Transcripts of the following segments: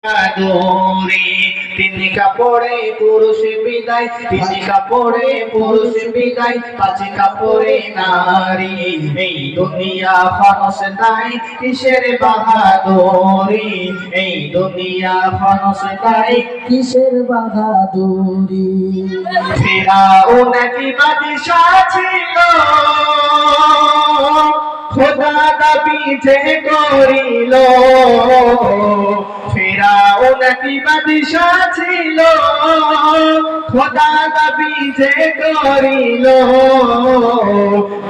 দূরে তিনি কাপড়ে পুরুষ বিদায়, তিনি কাপড়ে পুরুষ বিদায়, পাঁচে কাপড়ে নারী। এই দুনিয়া ফানস নাই কিসের বাহাদুরি, এই দুনিয়া ফানস নাই কিসের বাহাদুরি। ফিরাউন নাকি বাদশা ছিল, খোদা দাবি যে করিল। ফিরাউন নাকি বাদশা ছিল, খোদা দাবি যে করিল।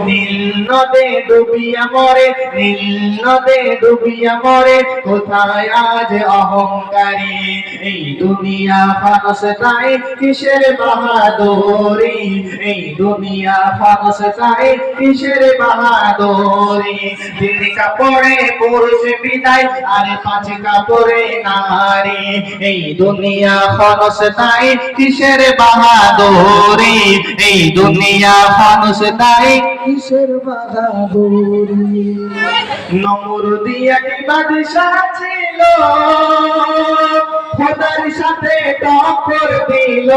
নীল নদে ডুবিয়া মরে, নীল নদে ডুবিয়া মরে, কোথায় আজ অহংকারী। এই দুনিয়া ফানস নাই কিসের বাহাদুরি, এই দুনিয়া ফানস নাই কিসের বাহাদুরি। তিনি কাপড়ে পুরুষ বিদায়, আর পাঁচ কাপড়ে নারী। এই দুনিয়া ফানস নাই কিসের বাহাদুরি, এই দুনিয়া ফানস নাই কিসের বাহাদুরি। নমরুদি এক বাদশা ছিল, খোদার সাথে টক্কর দিল।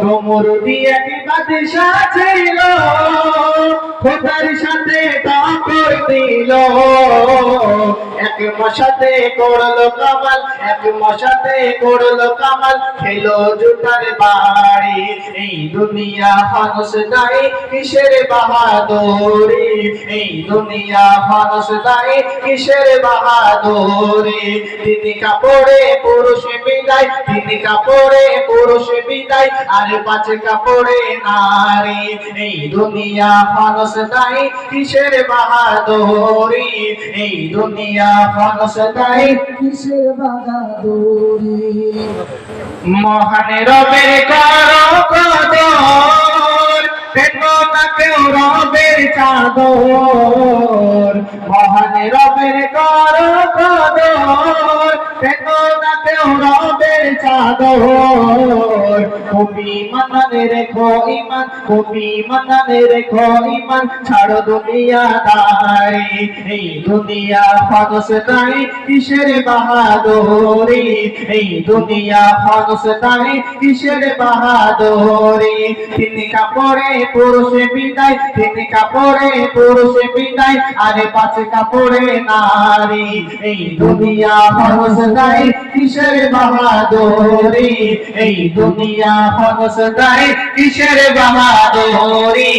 নমরুদি এক বাদশা ছিল, খোদার সাথে টক্কর দিল। এক মশাতে করলো কামাল, এক মশাতে করলো কামাল, খেলো জুতার বাড়ি। এই দুনিয়া ফানস নাই কিসের বাহাদুরি, এই দুনিয়া ফানস নাই কিসের বাহাদুরি। তিনি কাপড়ে পুরুষ বিদায়, তিনি কাপড়ে পুরুষ বিদায়, আর পাঁচ কাপড়ে নারী। এই দুনিয়া ফানস নাই কিসের বাহাদুরি, এই দুনিয়া ফানস নাই কিসের বাহাদুরি। মহান রবের করো কদর, পেটো না কেউ রবের চাদর। মহান রবের করো কদর, পেটো না কেউ রবের চাদর। কবি মানানে রেখো ইমান, কবি মানানে রেখো ইমান, ছাড়ো দুনিয়াদারি। এই দুনিয়া ফানস নাই কিসের বাহাদুরি, এই দুনিয়া ফানস নাই কিসের বাহাদুরি। তিনি কাপড়ে পুরুষ বিদায়, তিনি কাপড়ে পুরুষ বিদায়, আরে পাঁচ কাপড়ে নারী। এই দুনিয়া ফানস নাই কিসের বাহাদুরি, এই দুনিয়া ফানস নাই কিসের বাহাদুরি,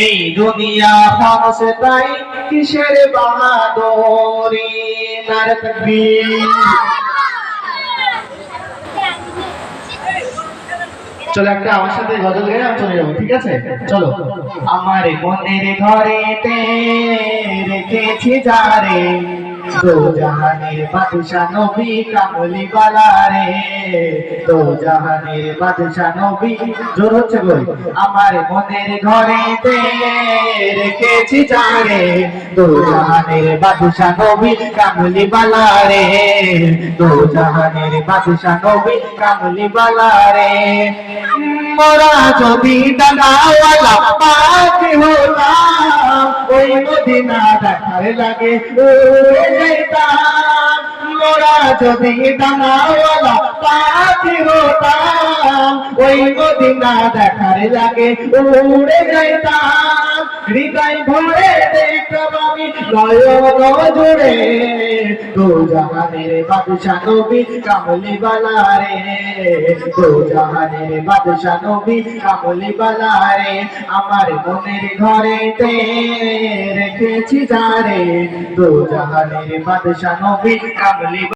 এই দুনিয়া ফানস নাই কিসের বাহাদুরি। নারে তাকবীর। চলো একটা আমার সাথে গজল গেয়ে আমি চলে যাবো, ঠিক আছে? চলো। আমার মনের ঘরেতে রেখেছি যারে, দো জাহানের বাদশা নবী কামলি বালা রে। দো জাহানের বাদশা নবী, জোর হচ্ছে বল। আমার মনের ঘরেতে রেখেছি যারে, দো জাহানের বাদশা নবী কামলি বালা রে। দো জাহানের বাদশা নবী কামলি বালা রে। মোরা যদি ডানাওয়ালা পাখি হতাম, ওই মদিনা দেখার লাগে উড়ে যেতাম। মোরা যদি ডানাওয়ালা পাখি হতাম, ওই মদিনা দেখার লাগে উড়ে যেতাম। হৃদয় ভরে দেখতাম আমি নয়ন জুড়ে, দো জাহানের বাদশা নবী কামলি বালা রে। দো জাহানের বাদশা নবী কামলি বালা রে। আমার মনের ঘরেতে রেখেছি যারে, দো জাহানের বাদশা নবী কামলি।